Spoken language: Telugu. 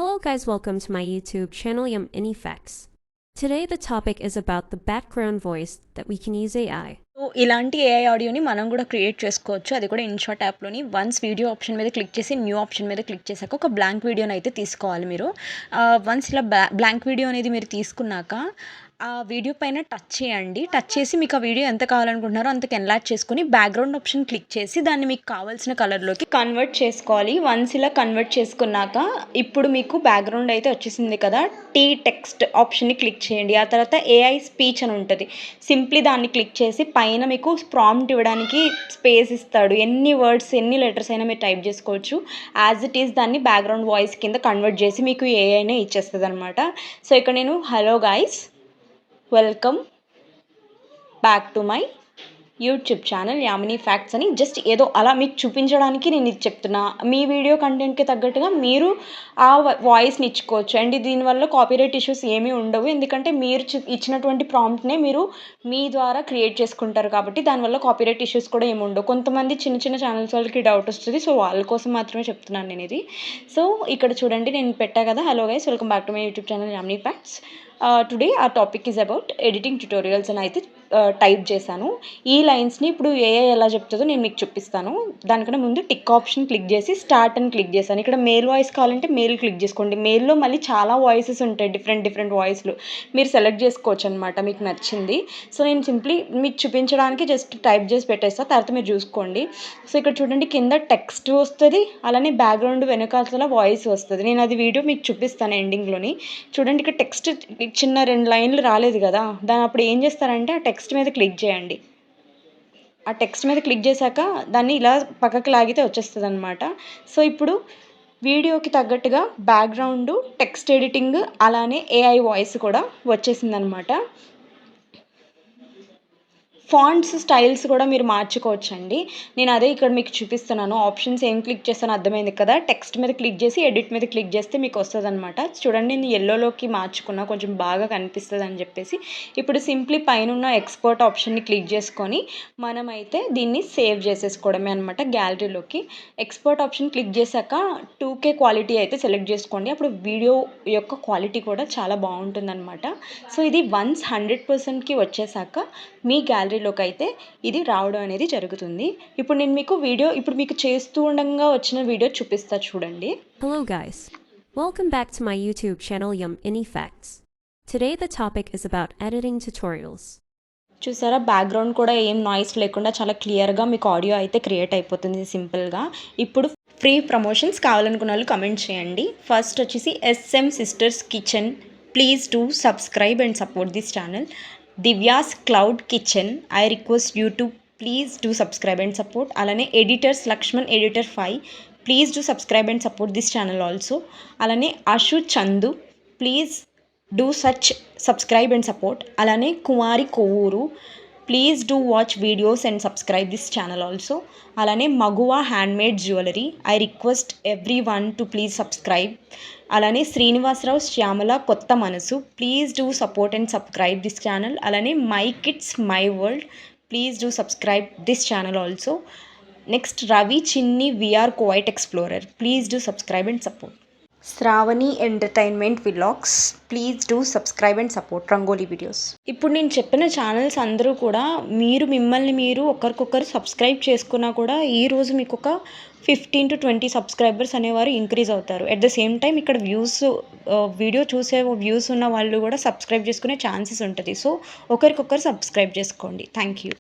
Hello guys, welcome to my YouTube channel Yum Any Facts. Today the topic is about the background voice that we can use AI. So ఇలాంటి ఏఐ ఆడియోని మనం కూడా క్రియేట్ చేసుకోవచ్చు. అది కూడా ఇన్‌షాట్ యాప్‌లోని వన్స్ వీడియో ఆప్షన్ మీద క్లిక్ చేసి న్యూ ఆప్షన్ మీద క్లిక్ చేశాక ఒక బ్లాంక్ వీడియోని అయితే తీసుకోవాలి మీరు. వన్స్ ఇలా బ్లాంక్ వీడియో అనేది మీరు తీసుకున్నాక ఆ వీడియో పైన టచ్ చేయండి. టచ్ చేసి మీకు ఆ వీడియో ఎంత కావాలనుకుంటున్నారో అంతకు ఎన్లార్జ్ చేసుకొని బ్యాక్‌గ్రౌండ్ ఆప్షన్ క్లిక్ చేసి దాన్ని మీకు కావాల్సిన కలర్‌లోకి కన్వర్ట్ చేసుకోవాలి. వన్స్ ఇలా కన్వర్ట్ చేసుకున్నాక ఇప్పుడు మీకు బ్యాక్‌గ్రౌండ్ అయితే వచ్చేసింది కదా! టెక్స్ట్ ఆప్షన్‌ని క్లిక్ చేయండి. ఆ తర్వాత ఏఐ స్పీచ్ అని ఉంటది. సింప్లీ దాన్ని క్లిక్ చేసి పైన మీకు ప్రాంప్ట్ ఇవ్వడానికి స్పేస్ ఇస్తాడు. ఎన్ని వర్డ్స్, ఎన్ని లెటర్స్ అయినా మీరు టైప్ చేసుకోవచ్చు. యాజ్ ఇట్ ఈస్ దాన్ని బ్యాక్‌గ్రౌండ్ వాయిస్ కింద కన్వర్ట్ చేసి మీకు ఏఐనే ఇచ్చేస్తదనమాట. సో ఇక్కడ నేను hello guys, welcome back to my YouTube channel Yamini facts అని జస్ట్ ఏదో అలా మీకు చూపించడానికి నేను ఇది చెప్తున్నా. మీ వీడియో కంటెంట్‌కి తగ్గట్టుగా మీరు ఆ వాయిస్‌ని ఇచ్చుకోవచ్చు. అండ్ దీనివల్ల కాపీరైట్ ఇష్యూస్ ఏమీ ఉండవు. ఎందుకంటే మీరు ఇచ్చినటువంటి ప్రాంప్ట్‌నే మీరు మీ ద్వారా క్రియేట్ చేసుకుంటారు కాబట్టి దానివల్ల కాపీరైట్ ఇష్యూస్ కూడా ఏమి ఉండవు. కొంతమంది చిన్న చిన్న ఛానల్స్ వాళ్ళకి డౌట్ వస్తది. సో వాళ్ళ కోసం మాత్రమే చెప్తున్నాను నేను ఇది. సో ఇక్కడ చూడండి నేను పెట్టా కదా! Hello guys, welcome back to my YouTube channel Yamini facts. Today our topic is about editing tutorials అని అయితే టైప్ చేశాను. ఈ లైన్స్‌ని ఇప్పుడు ఏఐ ఎలా చెప్తుందో నేను మీకు చూపిస్తాను. దానికన్నా ముందు టిక్ ఆప్షన్ క్లిక్ చేసి స్టార్ట్ అని క్లిక్ చేశాను. ఇక్కడ మేల్ వాయిస్ కావాలంటే మేల్ క్లిక్ చేసుకోండి. మేల్‌లో మళ్ళీ చాలా వాయిసెస్ ఉంటాయి. డిఫరెంట్ వాయిస్‌లు. మీరు సెలెక్ట్ చేసుకోవచ్చు అనమాట మీకు నచ్చింది. సో నేను సింప్లీ మీకు చూపించడానికి జస్ట్ టైప్ చేసి పెట్టేస్తా. తర్వాత మీరు చూసుకోండి. సో ఇక్కడ చూడండి కింద టెక్స్ట్ వస్తది. అలానే బ్యాక్‌గ్రౌండ్ వెనకాతల వాయిస్ వస్తది. నేను అది వీడియో మీకు చూపిస్తాను ఎండింగ్‌లోని. చూడండి ఇక్కడ టెక్స్ట్ చిన్న 2 లైన్‌లు రాలేదు కదా! అప్పుడు ఏం చేస్తారంటే ఆ టెక్స్ట్ మీద క్లిక్ చేయండి. ఆ టెక్స్ట్ మీద క్లిక్ చేశాక దాన్ని ఇలా పక్కకి లాగితే వచ్చేస్తదనమాట. సో ఇప్పుడు వీడియోకి తగ్గట్టుగా బ్యాక్‌గ్రౌండు, టెక్స్ట్ ఎడిటింగ్ అలానే ఏఐ వాయిస్ కూడా వచ్చేసిందనమాట. ఫాంట్స్, స్టైల్స్ కూడా మీరు మార్చుకోవచ్చండి. నేను అదే ఇక్కడ మీకు చూపిస్తున్నాను. ఆప్షన్స్ ఏం క్లిక్ చేస్తానో అర్థమైంది కదా! టెక్స్ట్ మీద క్లిక్ చేసి ఎడిట్ మీద క్లిక్ చేస్తే మీకు వస్తదనమాట. చూడండి నేను యెల్లోలోకి మార్చుకున్నా కొంచెం బాగా కనిపిస్తదని చెప్పేసి. ఇప్పుడు సింప్లీ పైనున్న ఎక్స్‌పోర్ట్ ఆప్షన్‌ని క్లిక్ చేసుకొని మనమైతే దీన్ని సేవ్ చేసేసుకోవడమే అనమాట గ్యాలరీలోకి. ఎక్స్‌పోర్ట్ ఆప్షన్ క్లిక్ చేశాక 2K క్వాలిటీ అయితే సెలెక్ట్ చేసుకోండి. అప్పుడు వీడియో యొక్క క్వాలిటీ కూడా చాలా బావుంటుందనమాట. సో ఇది వన్స్ 100%కి వచ్చేసాక మీ గ్యాలరీలోకైతే ఇది రావడం అనేది జరుగుతుంది. ఇప్పుడు నేను మీకు చేస్తూ ఉండంగా వచ్చిన వీడియో చూపిస్తా చూడండి. Hello guys, welcome back to my YouTube channel Yum Any Facts. Today the topic is about editing tutorials. చూసారా బ్యాక్‌గ్రౌండ్ కూడా ఏం నాయిస్ లేకుండా చాలా క్లియర్‌గా మీకు ఆడియో అయితే క్రియేట్ అయిపోతుంది సింపుల్‌గా. ఇప్పుడు ఫ్రీ ప్రమోషన్స్ కావాలనుకున్న వాళ్ళు కామెంట్ చేయండి. ఫస్ట్ వచ్చేసి SM sisters kitchen, please do subscribe and support this channel. Divya's cloud kitchen, I request you to please do subscribe and support. అలానే editors Lakshman editor 5, please do subscribe and support this channel also. అలానే Ashu Chandu, please do subscribe and support. అలానే Kumari Kovvur, please do watch videos and subscribe this channel also. అలానే Maguva handmade jewellery, I request everyone to please subscribe. అలానే శ్రీనివాసరావు శ్యామల కొత్త మనసు, please do support and subscribe this channel. అలానే my kids my world, please do subscribe this channel also. Next Ravi Chinni VR Kuwait explorer, please do subscribe and support. Shravani entertainment vlogs, please do subscribe and support rangoli videos. ఇప్పుడు నేను చెప్పిన ఛానల్స్ అందరూ కూడా మిమ్మల్ని మీరు ఒకరికొకరు సబ్స్క్రైబ్ చేసుకున్నా కూడా ఈరోజు మీకు ఒక 15 to 20 సబ్స్క్రైబర్స్ అనేవారు ఇంక్రీజ్ అవుతారు. అట్ ద సేమ్ టైం ఇక్కడ వీడియో చూసే వ్యూస్ ఉన్న వాళ్ళు కూడా సబ్స్క్రైబ్ చేసుకునే ఛాన్సెస్ ఉంటుంది. సో ఒకరికొకరు సబ్స్క్రైబ్ చేసుకోండి. Thank you.